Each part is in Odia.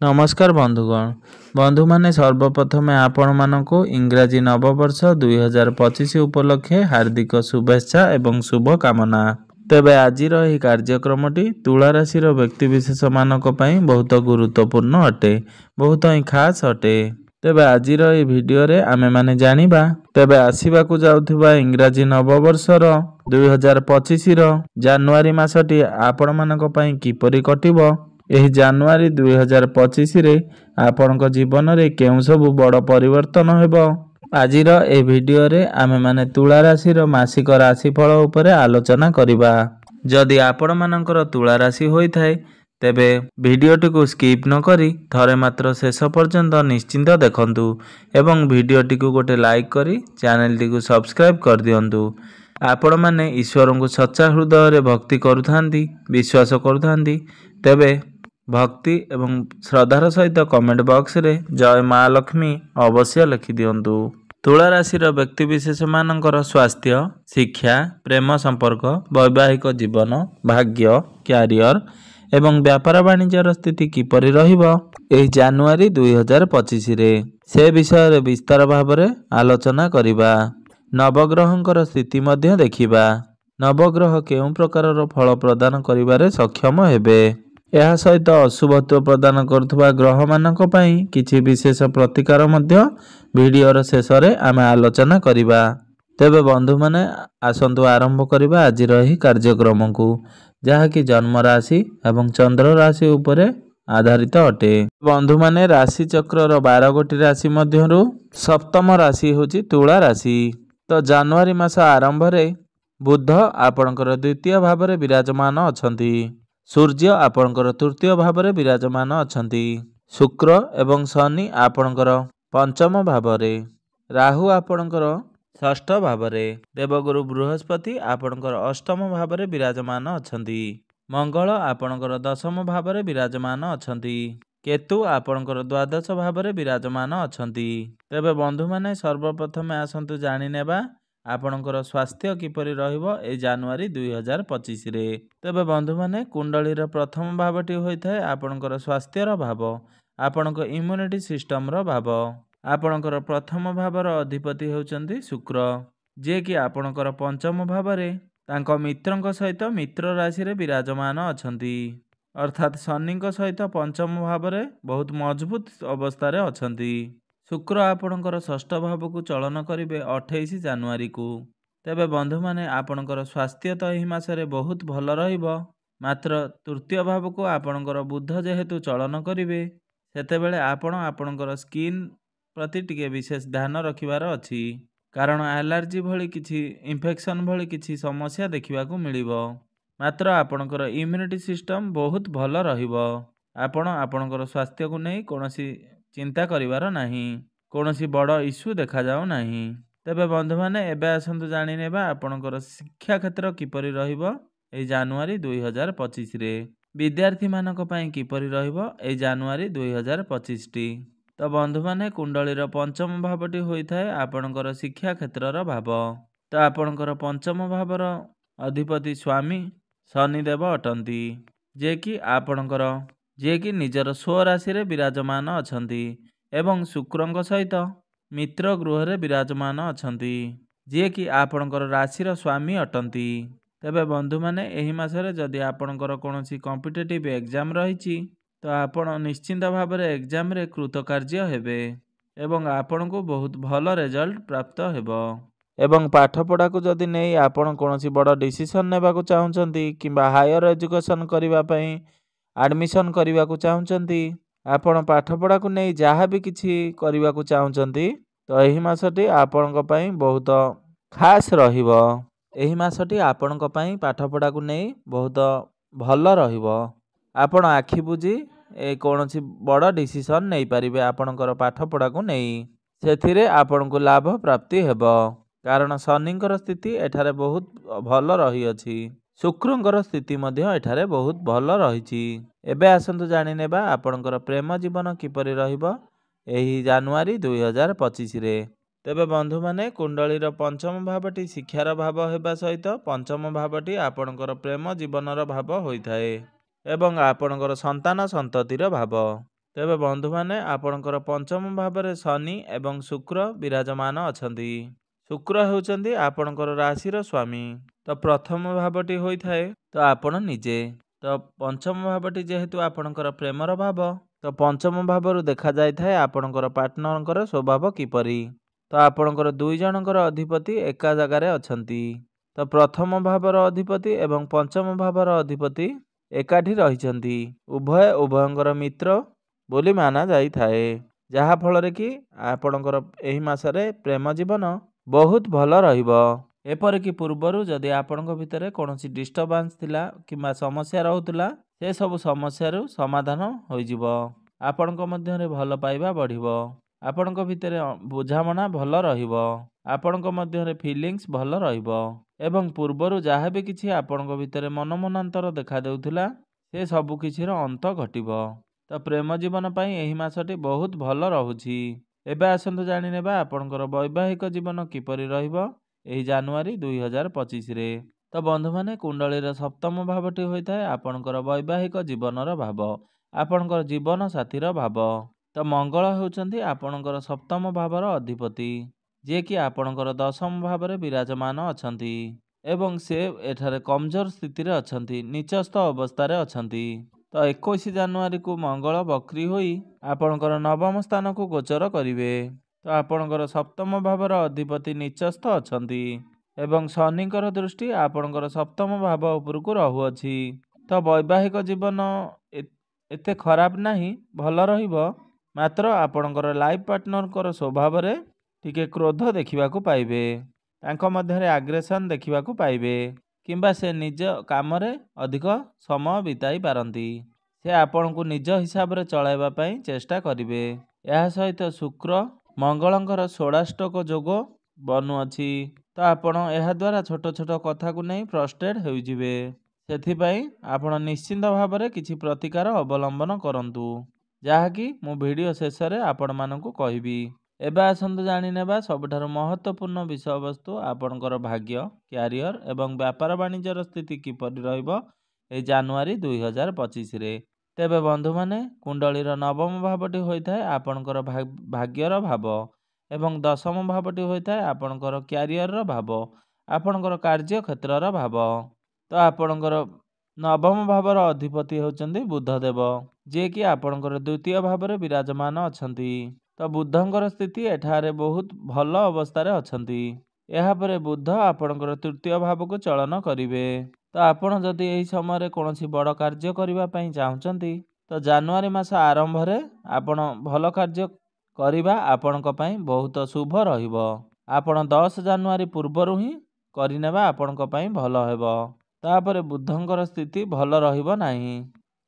नमस्कार बंधुगण बंधु माने सर्वप्रथमे आपण मानक इंग्राजी नववर्ष 2025 उपलक्षे हार्दिक शुभेच्छा एवं शुभ कामना। तेबे आजिर यह कार्यक्रमटी तुला राशि व्यक्तिविशेष मानक पई बहुत गुरुत्वपूर्ण अटे, बहुत ही खास अटे। तेबे आजिर यह वीडियो रे आमे माने जानिबा तेबे आसीबाकू जाउथिबा इंग्राजी नववर्षर 2025 जनवरी मासटी आपण मानक पई किपरि कटिबो। एही जनवरी 2025 रे आपणक जीवन रे केउ सब बड़ परिवर्तन हेबो। आजिर ए वीडियो रे आमे माने तुला राशि मासिक राशिफल उपरे आलोचना करिबा। जदि आपण मानकर तुला राशि होई थाए तेबे वीडियोटी को स्किप न करी थरे मात्र शेष पर्यंत निश्चिंत देखंतु एवं वीडियोटी को गोटे लाइक करी चैनलटी को सब्सक्राइब कर दियंतु। आपण माने ईश्वर को सच्चा हृदय रे भक्ति करुथांती, विश्वास करुथांती तेबे भक्ति एवं श्रद्धार सहित कमेंट बॉक्स रे जय माँ लक्ष्मी अवश्य लिखि दियंतु। तुला राशि व्यक्तिविशेष मानकर स्वास्थ्य, शिक्षा, प्रेम संपर्क, वैवाहिक जीवन, भाग्य, क्यारियर एवं व्यापार वाणिज्यर स्थिति किपरि रहिबो एही जनवरी 2025 रे से विषय रे विस्तार भाव रे आलोचना करिबा। नवग्रहंकर स्थिति मध्य देखिबा। नवग्रह केउं प्रकारर फल प्रदान करिबारे सक्षम हेबे। यह सहित अशुभत्व प्रदान करुवा ग्रह मानक पई किछि विशेष प्रतिकार मध्य वीडियोर शेष रे आमे आलोचना करिबा। तेबे बंधु माने आसंतु आरंभ करिबा आजिर एही कार्यक्रम को, जहा कि जन्म राशि एवं चंद्र राशि उपरे आधारित अटे। बंधु माने राशि चक्रर 12 गोटी राशि मध्यरु सप्तम राशि होची तुला राशि। तो जनवरी मास आरंभ रे बुध आपणकर द्वितीय भाव रे विराजमान अछंती। सूर्य आपणकर तृतीय भाव रे विराजमान अछंती। शुक्र एवं शनि आपणकर पंचम भाव रे, राहु आपणकर षष्ठ भाव रे, देवगुरु बृहस्पति आपणकर अष्टम भाव रे विराजमान अछंती। मंगल आपणकर दशम भाव रे विराजमान अछंती। केतु आपणकर द्वादश भाव रे विराजमान अछंती। तेबे बंधु माने सर्वप्रथमे आसंतु जानि नेबा आपणकर स्वास्थ्य किपरि रहिबो ए जनवरी 2025 रे। तेबे बंधु माने कुंडलीर प्रथम भावटी होइथाय आपणकर स्वास्थ्यर भाव, आपणक इम्यूनिटी सिस्टम रो भाव। आपणकर प्रथम भावर अधिपति होउचंती शुक्र, जे कि आपणकर पंचम भाव रे तांको मित्रंक सहित मित्र राशि रे विराजमान अछंती। अर्थात शनिंक सहित पंचम भाव रे बहुत मजबूत अवस्था रे अछंती। शुक्र आपणकर षष्ठ भाव को चलन करिवे 28 जनवरी को। तेबे बंधु माने आपणकर स्वास्थ्य तो एही मासरे बहुत भल रहिबो, मात्र तृतीय भाव को आपणकर बुध जेहेतु चलन करिवे सेतेबेले आपणकर स्किन प्रति टिके विशेष ध्यान रखिबार अछि, कारण एलर्जी भली किछि इन्फेक्शन भली किछि समस्या देखिबाकू मिलिबो। मात्र आपणकर इम्यूनिटी सिस्टम बहुत भल रहिबो। आपणकर स्वास्थ्य को नै कोनोसी चिंता करिवार नाही, कोनोसी बड़ इश्यू देखा जाऊ नाही। तेबे बंधु माने एबे आसंतु जानि नेबा आपणकर शिक्षा क्षेत्र किपरि रहिबो ए जनवरी 2025 रे। विद्यार्थी मानक पई किपरि रहिबो ए जनवरी 2025 टी। तो बंधु माने कुंडलीर पंचम भावटी होइथाय आपणकर शिक्षा क्षेत्रर भाव। तो आपणकर पंचम भावर अधिपति स्वामी शनिदेव अटंती, जे कि निजर स्व राशि रे विराजमान अछंती एवं शुक्रंक सहित मित्र गृह रे विराजमान अछंती, जे कि आपणकर राशिर स्वामी अटंती। तेबे बंधु माने एही मासरे जदि आपणकर कोनोसी कॉम्पिटिटिव एग्जाम रहिछि तो आपण निश्चिंत भाव रे एग्जाम रे कृतकार्य हेबे एवं आपण को बहुत भल रिजल्ट प्राप्त हेबो। एवं पाठपढ़ा को जदि नहीं आपण कोनोसी बड़ डिसीजन नेबा को चाहुचंती किंबा हायर एजुकेशन करिबा पई एडमिशन करिबा को चाहुचंती, आपण पाठपढ़ा को नहीं जहाँ भी किछि करिबा को चाहुचंती तो एही मासटी आपणक पई बहुत खास रहिबो। एही मासटी आपणक पई पाठपढ़ा को नहीं बहुत भल रहिबो। आपण आखि बुझी कोनोसी बड़ डिसीजन नहीं पारिबे आपणकर पाठपढ़ा को नहीं, सेथिरे आपण को लाभ प्राप्ति हेबो, कारण शनिंकर स्थिति एठारे बहुत भल रही अछि। शुक्रंकर स्थिति मध्य एठारे बहुत भल रहिछि। एबे आसंतु जानि नेबा आपणकर प्रेम जीवन किपरि रहिबो एही जनवरी 2025 रे। तेबे बंधु माने कुंडलीर पंचम भावटी शिक्षार भाव हेबा सहित पंचम भावटी आपणकर प्रेम जीवनर भाव होइथाए एवं आपणकर संतान संततिर भाव। ତେବେ ବନ୍ଧୁମାନେ ଆପଣଙ୍କର ପଞ୍ଚମ ଭାବରେ ଶନି ଏବଂ ଶୁକ୍ର ବିରାଜମାନ ଅଛନ୍ତି। ଶୁକ୍ର ହେଉଛନ୍ତି ଆପଣଙ୍କର ରାଶିର ସ୍ୱାମୀ। ତ ପ୍ରଥମ ଭାବଟି ହୋଇଥାଏ ତ ଆପଣ ନିଜେ। ତ ପଞ୍ଚମ ଭାବଟି ଯେହେତୁ ଆପଣଙ୍କର ପ୍ରେମର ଭାବ, ତ ପଞ୍ଚମ ଭାବରୁ ଦେଖାଯାଇଥାଏ ଆପଣଙ୍କର ପାର୍ଟନରଙ୍କର ସ୍ୱଭାବ କିପରି। ତ ଆପଣଙ୍କର ଦୁଇ ଜଣଙ୍କର ଅଧିପତି ଏକା ଜାଗାରେ ଅଛନ୍ତି। ତ ପ୍ରଥମ ଭାବର ଅଧିପତି ଏବଂ ପଞ୍ଚମ ଭାବର ଅଧିପତି ଏକାଠି ରହିଛନ୍ତି। ଉଭୟ ଉଭୟଙ୍କର ମିତ୍ର ବୋଲି ମାନା ଯାଇଥାଏ, ଯାହାଫଳରେ କି ଆପଣଙ୍କର ଏହି ମାସରେ ପ୍ରେମ ଜୀବନ ବହୁତ ଭଲ ରହିବ। ଏପରିକି ପୂର୍ବରୁ ଯଦି ଆପଣଙ୍କ ଭିତରେ କୌଣସି ଡିଷ୍ଟର୍ବାନ୍ସ ଥିଲା କିମ୍ବା ସମସ୍ୟା ରହୁଥିଲା, ସେସବୁ ସମସ୍ୟାରୁ ସମାଧାନ ହୋଇଯିବ। ଆପଣଙ୍କ ମଧ୍ୟରେ ଭଲ ପାଇବା ବଢ଼ିବ। ଆପଣଙ୍କ ଭିତରେ ବୁଝାମଣା ଭଲ ରହିବ। ଆପଣଙ୍କ ମଧ୍ୟରେ ଫିଲିଙ୍ଗସ୍ ଭଲ ରହିବ ଏବଂ ପୂର୍ବରୁ ଯାହା ବି କିଛି ଆପଣଙ୍କ ଭିତରେ ମନମନାନ୍ତର ଦେଖାଦେଉଥିଲା, ସେ ସବୁ କିଛିର ଅନ୍ତ ଘଟିବ। ତ ପ୍ରେମ ଜୀବନ ପାଇଁ ଏହି ମାସଟି ବହୁତ ଭଲ ରହୁଛି। ଏବେ ଆସନ୍ତୁ ଜାଣିନେବା ଆପଣଙ୍କର ବୈବାହିକ ଜୀବନ କିପରି ରହିବ ଏହି ଜାନୁଆରୀ 2025ରେ। ତ ବନ୍ଧୁମାନେ, କୁଣ୍ଡଳୀର ସପ୍ତମ ଭାବଟି ହୋଇଥାଏ ଆପଣଙ୍କର ବୈବାହିକ ଜୀବନର ଭାବ, ଆପଣଙ୍କର ଜୀବନ ସାଥୀର ଭାବ। ତ ମଙ୍ଗଳ ହେଉଛନ୍ତି ଆପଣଙ୍କର ସପ୍ତମ ଭାବର ଅଧିପତି, ଯିଏକି ଆପଣଙ୍କର ଦଶମ ଭାବରେ ବିରାଜମାନ ଅଛନ୍ତି ଏବଂ ସେ ଏଠାରେ କମଜୋର ସ୍ଥିତିରେ ଅଛନ୍ତି, ନିଚସ୍ତ ଅବସ୍ଥାରେ ଅଛନ୍ତି। ତ 21 ଜାନୁଆରୀକୁ ମଙ୍ଗଳ ବକ୍ରି ହୋଇ ଆପଣଙ୍କର ନବମ ସ୍ଥାନକୁ ଗୋଚର କରିବେ। ତ ଆପଣଙ୍କର ସପ୍ତମ ଭାବର ଅଧିପତି ନିଚସ୍ତ ଅଛନ୍ତି ଏବଂ ଶନିଙ୍କର ଦୃଷ୍ଟି ଆପଣଙ୍କର ସପ୍ତମ ଭାବ ଉପରକୁ ରହୁଅଛି। ତ ବୈବାହିକ ଜୀବନ ଏତେ ଖରାପ ନାହିଁ, ଭଲ ରହିବ। ମାତ୍ର ଆପଣଙ୍କର ଲାଇଫ୍ ପାର୍ଟନରଙ୍କର ସ୍ୱଭାବରେ ଟିକେ କ୍ରୋଧ ଦେଖିବାକୁ ପାଇବେ। ତାଙ୍କ ମଧ୍ୟରେ ଆଗ୍ରେସନ୍ ଦେଖିବାକୁ ପାଇବେ କିମ୍ବା ସେ ନିଜ କାମରେ ଅଧିକ ସମୟ ବିତାଇ ପାରନ୍ତି। ସେ ଆପଣଙ୍କୁ ନିଜ ହିସାବରେ ଚଳାଇବା ପାଇଁ ଚେଷ୍ଟା କରିବେ। ଏହା ସହିତ ଶୁକ୍ର ମଙ୍ଗଳଙ୍କର ଷୋଡ଼ାଷ୍ଟକ ଯୋଗ ବନୁଅଛି। ତ ଆପଣ ଏହାଦ୍ୱାରା ଛୋଟ ଛୋଟ କଥାକୁ ନେଇ ଫ୍ରଷ୍ଟ୍ରେଟ୍ ହୋଇଯିବେ। ସେଥିପାଇଁ ଆପଣ ନିଶ୍ଚିନ୍ତ ଭାବରେ କିଛି ପ୍ରତିକାର ଅବଲମ୍ବନ କରନ୍ତୁ, ଯାହାକି ମୁଁ ଭିଡ଼ିଓ ଶେଷରେ ଆପଣମାନଙ୍କୁ କହିବି। ଏବେ ଆସନ୍ତୁ ଜାଣିନେବା ସବୁଠାରୁ ମହତ୍ତ୍ୱପୂର୍ଣ୍ଣ ବିଷୟବସ୍ତୁ ଆପଣଙ୍କର ଭାଗ୍ୟ, କ୍ୟାରିୟର ଏବଂ ବ୍ୟାପାର ବାଣିଜ୍ୟର ସ୍ଥିତି କିପରି ରହିବ ଏହି ଜାନୁଆରୀ 2025ରେ। ତେବେ ବନ୍ଧୁମାନେ, କୁଣ୍ଡଳୀର ନବମ ଭାବଟି ହୋଇଥାଏ ଆପଣଙ୍କର ଭାଗ୍ୟର ଭାବ ଏବଂ ଦଶମ ଭାବଟି ହୋଇଥାଏ ଆପଣଙ୍କର କ୍ୟାରିୟରର ଭାବ, ଆପଣଙ୍କର କାର୍ଯ୍ୟକ୍ଷେତ୍ରର ଭାବ। ତ ଆପଣଙ୍କର ନବମ ଭାବର ଅଧିପତି ହେଉଛନ୍ତି ବୁଧଦେବ, ଯିଏକି ଆପଣଙ୍କର ଦ୍ୱିତୀୟ ଭାବରେ ବିରାଜମାନ ଅଛନ୍ତି। ତ ବୁଧଙ୍କର ସ୍ଥିତି ଏଠାରେ ବହୁତ ଭଲ ଅବସ୍ଥାରେ ଅଛନ୍ତି। ଏହାପରେ ବୁଧ ଆପଣଙ୍କର ତୃତୀୟ ଭାବକୁ ଚଳନ କରିବେ। ତ ଆପଣ ଯଦି ଏହି ସମୟରେ କୌଣସି ବଡ଼ କାର୍ଯ୍ୟ କରିବା ପାଇଁ ଚାହୁଁଛନ୍ତି, ତ ଜାନୁଆରୀ ମାସ ଆରମ୍ଭରେ ଆପଣ ଭଲ କାର୍ଯ୍ୟ କରିବା ଆପଣଙ୍କ ପାଇଁ ବହୁତ ଶୁଭ ରହିବ। ଆପଣ 10 ଜାନୁଆରୀ ପୂର୍ବରୁ ହିଁ କରିନେବା ଆପଣଙ୍କ ପାଇଁ ଭଲ ହେବ। ତାପରେ ବୁଧଙ୍କର ସ୍ଥିତି ଭଲ ରହିବ ନାହିଁ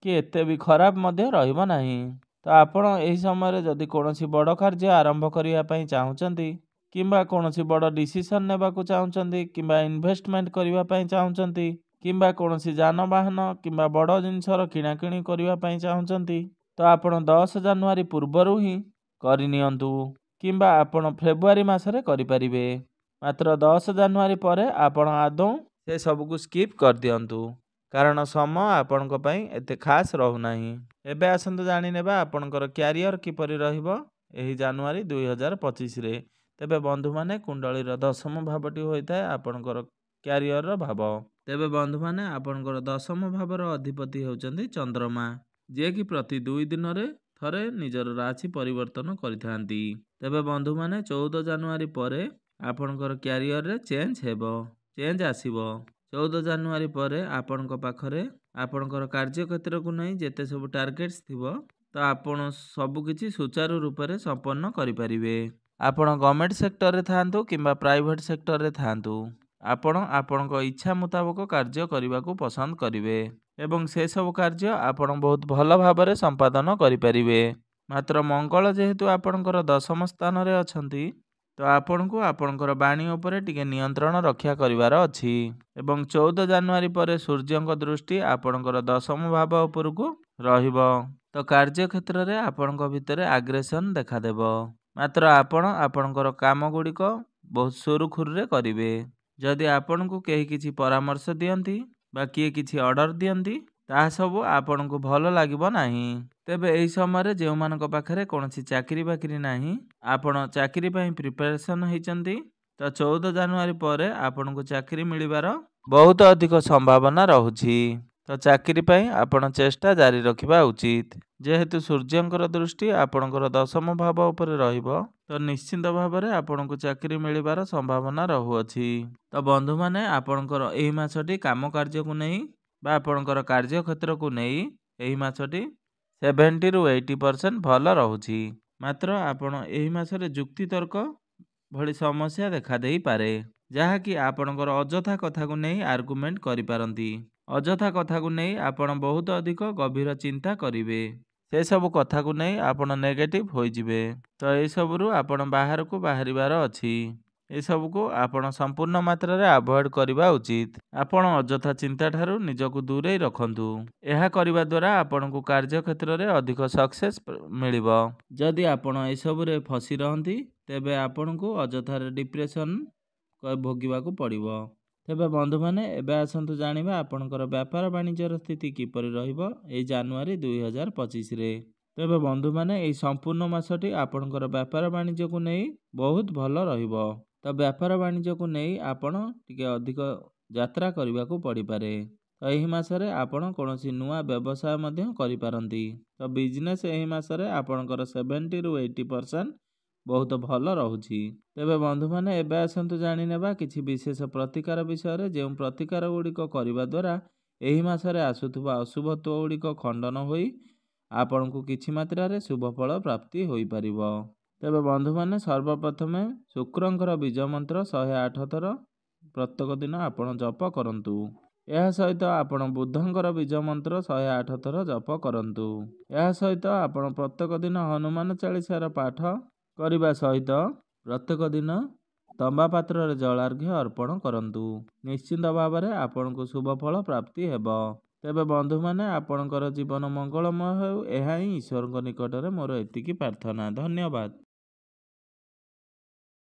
କି ଏତେ ବି ଖରାପ ମଧ୍ୟ ରହିବ ନାହିଁ। ତ ଆପଣ ଏହି ସମୟରେ ଯଦି କୌଣସି ବଡ଼ କାର୍ଯ୍ୟ ଆରମ୍ଭ କରିବା ପାଇଁ ଚାହୁଁଛନ୍ତି କିମ୍ବା କୌଣସି ବଡ଼ ଡିସିସନ୍ ନେବାକୁ ଚାହୁଁଛନ୍ତି କିମ୍ବା ଇନଭେଷ୍ଟମେଣ୍ଟ କରିବା ପାଇଁ ଚାହୁଁଛନ୍ତି କିମ୍ବା କୌଣସି ଯାନବାହନ କିମ୍ବା ବଡ଼ ଜିନିଷର କିଣାକିଣି କରିବା ପାଇଁ ଚାହୁଁଛନ୍ତି, ତ ଆପଣ 10 ଜାନୁଆରୀ ପୂର୍ବରୁ ହିଁ କରିନିଅନ୍ତୁ କିମ୍ବା ଆପଣ ଫେବୃଆରୀ ମାସରେ କରିପାରିବେ। ମାତ୍ର 10 ଜାନୁଆରୀ ପରେ ଆପଣ ଆଦୌ ସେ ସବୁକୁ ସ୍କିପ୍ କରିଦିଅନ୍ତୁ, କାରଣ ସମୟ ଆପଣଙ୍କ ପାଇଁ ଏତେ ଖାସ୍ ରହୁନାହିଁ। ଏବେ ଆସନ୍ତୁ ଜାଣିନେବା ଆପଣଙ୍କର କ୍ୟାରିୟର କିପରି ରହିବ ଏହି ଜାନୁଆରୀ 2025ରେ। ତେବେ ବନ୍ଧୁମାନେ, କୁଣ୍ଡଳୀର ଦଶମ ଭାବଟି ହୋଇଥାଏ ଆପଣଙ୍କର କ୍ୟାରିୟରର ଭାବ। ତେବେ ବନ୍ଧୁମାନେ, ଆପଣଙ୍କର ଦଶମ ଭାବର ଅଧିପତି ହେଉଛନ୍ତି ଚନ୍ଦ୍ରମା, ଯିଏକି ପ୍ରତି 2 ଦିନରେ ଥରେ ନିଜର ରାଶି ପରିବର୍ତ୍ତନ କରିଥାନ୍ତି। ତେବେ ବନ୍ଧୁମାନେ, 14 ଜାନୁଆରୀ ପରେ ଆପଣଙ୍କର କ୍ୟାରିୟରରେ ଚେଞ୍ଜ ଆସିବ। 14 ଜାନୁଆରୀ ପରେ ଆପଣଙ୍କ ପାଖରେ ଆପଣଙ୍କର କାର୍ଯ୍ୟକ୍ଷେତ୍ରକୁ ନେଇ ଯେତେ ସବୁ ଟାର୍ଗେଟ୍ସ ଥିବ, ତ ଆପଣ ସବୁକିଛି ସୁଚାରୁ ରୂପରେ ସମ୍ପନ୍ନ କରିପାରିବେ। ଆପଣ ଗଭର୍ଣ୍ଣମେଣ୍ଟ ସେକ୍ଟରରେ ଥାଆନ୍ତୁ କିମ୍ବା ପ୍ରାଇଭେଟ୍ ସେକ୍ଟରରେ ଥାଆନ୍ତୁ, ଆପଣ ଆପଣଙ୍କ ଇଚ୍ଛା ମୁତାବକ କାର୍ଯ୍ୟ କରିବାକୁ ପସନ୍ଦ କରିବେ ଏବଂ ସେସବୁ କାର୍ଯ୍ୟ ଆପଣ ବହୁତ ଭଲ ଭାବରେ ସମ୍ପାଦନ କରିପାରିବେ। ମାତ୍ର ମଙ୍ଗଳ ଯେହେତୁ ଆପଣଙ୍କର ଦଶମ ସ୍ଥାନରେ ଅଛନ୍ତି, ତ ଆପଣଙ୍କୁ ଆପଣଙ୍କର ବାଣୀ ଉପରେ ଟିକେ ନିୟନ୍ତ୍ରଣ ରକ୍ଷା କରିବାର ଅଛି ଏବଂ 14 ଜାନୁଆରୀ ପରେ ସୂର୍ଯ୍ୟଙ୍କ ଦୃଷ୍ଟି ଆପଣଙ୍କର ଦଶମ ଭାବ ଉପରକୁ ରହିବ। ତ କାର୍ଯ୍ୟକ୍ଷେତ୍ରରେ ଆପଣଙ୍କ ଭିତରେ ଆଗ୍ରେସନ୍ ଦେଖାଦେବ। ମାତ୍ର ଆପଣ ଆପଣଙ୍କର କାମ ଗୁଡ଼ିକ ବହୁତ ସୁରୁଖୁରୁରେ କରିବେ। ଯଦି ଆପଣଙ୍କୁ କେହି କିଛି ପରାମର୍ଶ ଦିଅନ୍ତି ବା କିଏ କିଛି ଅର୍ଡ଼ର ଦିଅନ୍ତି, ତାହା ସବୁ ଆପଣଙ୍କୁ ଭଲ ଲାଗିବ ନାହିଁ। ତେବେ ଏହି ସମୟରେ ଯେଉଁମାନଙ୍କ ପାଖରେ କୌଣସି ଚାକିରି ବାକିରି ନାହିଁ, ଆପଣ ଚାକିରି ପାଇଁ ପ୍ରିପାରେସନ୍ ହେଇଛନ୍ତି, ତ 14 ଜାନୁଆରୀ ପରେ ଆପଣଙ୍କୁ ଚାକିରି ମିଳିବାର ବହୁତ ଅଧିକ ସମ୍ଭାବନା ରହୁଛି। ତ ଚାକିରି ପାଇଁ ଆପଣ ଚେଷ୍ଟା ଜାରି ରଖିବା ଉଚିତ। ଯେହେତୁ ସୂର୍ଯ୍ୟଙ୍କର ଦୃଷ୍ଟି ଆପଣଙ୍କର 10ମ ଭାବ ଉପରେ ରହିବ, ତ ନିଶ୍ଚିନ୍ତ ଭାବରେ ଆପଣଙ୍କୁ ଚାକିରି ମିଳିବାର ସମ୍ଭାବନା ରହୁଅଛି। ତ ବନ୍ଧୁମାନେ, ଆପଣଙ୍କର ଏହି ମାସଟି କାମ କାର୍ଯ୍ୟକୁ ନେଇ ବା ଆପଣଙ୍କର କାର୍ଯ୍ୟକ୍ଷେତ୍ରକୁ ନେଇ ଏହି ମାସଟି 70ରୁ 80% ଭଲ ରହୁଛି। ମାତ୍ର ଆପଣ ଏହି ମାସରେ ଯୁକ୍ତିତର୍କ ଭଳି ସମସ୍ୟା ଦେଖାଦେଇପାରେ, ଯାହାକି ଆପଣଙ୍କର ଅଯଥା କଥାକୁ ନେଇ ଆର୍ଗୁମେଣ୍ଟ କରିପାରନ୍ତି। ଅଯଥା କଥାକୁ ନେଇ ଆପଣ ବହୁତ ଅଧିକ ଗଭୀର ଚିନ୍ତା କରିବେ। ସେସବୁ କଥାକୁ ନେଇ ଆପଣ ନେଗେଟିଭ୍ ହୋଇଯିବେ। ତ ଏସବୁରୁ ଆପଣ ବାହାରକୁ ବାହାରିବାର ଅଛି। ଏସବୁକୁ ଆପଣ ସମ୍ପୂର୍ଣ୍ଣ ମାତ୍ରାରେ ଆଭଏଡ୍ କରିବା ଉଚିତ। ଆପଣ ଅଯଥା ଚିନ୍ତାଠାରୁ ନିଜକୁ ଦୂରେଇ ରଖନ୍ତୁ। ଏହା କରିବା ଦ୍ୱାରା ଆପଣଙ୍କୁ କାର୍ଯ୍ୟକ୍ଷେତ୍ରରେ ଅଧିକ ସକ୍ସେସ୍ ମିଳିବ। ଯଦି ଆପଣ ଏସବୁରେ ଫସି ରହନ୍ତି, ତେବେ ଆପଣଙ୍କୁ ଅଯଥାରେ ଡିପ୍ରେସନ୍ ଭୋଗିବାକୁ ପଡ଼ିବ। ତେବେ ବନ୍ଧୁମାନେ, ଏବେ ଆସନ୍ତୁ ଜାଣିବା ଆପଣଙ୍କର ବ୍ୟାପାର ବାଣିଜ୍ୟର ସ୍ଥିତି କିପରି ରହିବ ଏହି ଜାନୁଆରୀ 2025ରେ। ତେବେ ବନ୍ଧୁମାନେ, ଏହି ସମ୍ପୂର୍ଣ୍ଣ ମାସଟି ଆପଣଙ୍କର ବ୍ୟାପାର ବାଣିଜ୍ୟକୁ ନେଇ ବହୁତ ଭଲ ରହିବ। ତ ବ୍ୟାପାର ବାଣିଜ୍ୟକୁ ନେଇ ଆପଣ ଟିକେ ଅଧିକ ଯାତ୍ରା କରିବାକୁ ପଡ଼ିପାରେ। ତ ଏହି ମାସରେ ଆପଣ କୌଣସି ନୂଆ ବ୍ୟବସାୟ ମଧ୍ୟ କରିପାରନ୍ତି। ତ ବିଜନେସ୍ ଏହି ମାସରେ ଆପଣଙ୍କର 70ରୁ 80% ବହୁତ ଭଲ ରହୁଛି। ତେବେ ବନ୍ଧୁମାନେ, ଏବେ ଆସନ୍ତୁ ଜାଣିନେବା କିଛି ବିଶେଷ ପ୍ରତିକାର ବିଷୟରେ, ଯେଉଁ ପ୍ରତିକାର ଗୁଡ଼ିକ କରିବା ଦ୍ୱାରା ଏହି ମାସରେ ଆସୁଥିବା ଅଶୁଭତ୍ୱ ଗୁଡ଼ିକ ଖଣ୍ଡନ ହୋଇ ଆପଣଙ୍କୁ କିଛି ମାତ୍ରାରେ ଶୁଭଫଳ ପ୍ରାପ୍ତି ହୋଇପାରିବ। ତେବେ ବନ୍ଧୁମାନେ, ସର୍ବପ୍ରଥମେ ଶୁକ୍ରଙ୍କର ବୀଜ ମନ୍ତ୍ର 108 ଥର ପ୍ରତ୍ୟେକ ଦିନ ଆପଣ ଜପ କରନ୍ତୁ। ଏହା ସହିତ ଆପଣ ବୁଦ୍ଧଙ୍କର ବୀଜ ମନ୍ତ୍ର 108 ଥର ଜପ କରନ୍ତୁ। ଏହା ସହିତ ଆପଣ ପ୍ରତ୍ୟେକ ଦିନ ହନୁମାନ ଚାଳିଶାର ପାଠ କରିବା ସହିତ ପ୍ରତ୍ୟେକ ଦିନ ତମ୍ବା ପାତ୍ରରେ ଜଳାର୍ଘ୍ୟ ଅର୍ପଣ କରନ୍ତୁ। ନିଶ୍ଚିନ୍ତ ଭାବରେ ଆପଣଙ୍କୁ ଶୁଭଫଳ ପ୍ରାପ୍ତି ହେବ। ତେବେ ବନ୍ଧୁମାନେ, ଆପଣଙ୍କର ଜୀବନ ମଙ୍ଗଳମୟ ହେଉ, ଏହା ହିଁ ଈଶ୍ୱରଙ୍କ ନିକଟରେ ମୋର ଏତିକି ପ୍ରାର୍ଥନା। ଧନ୍ୟବାଦ।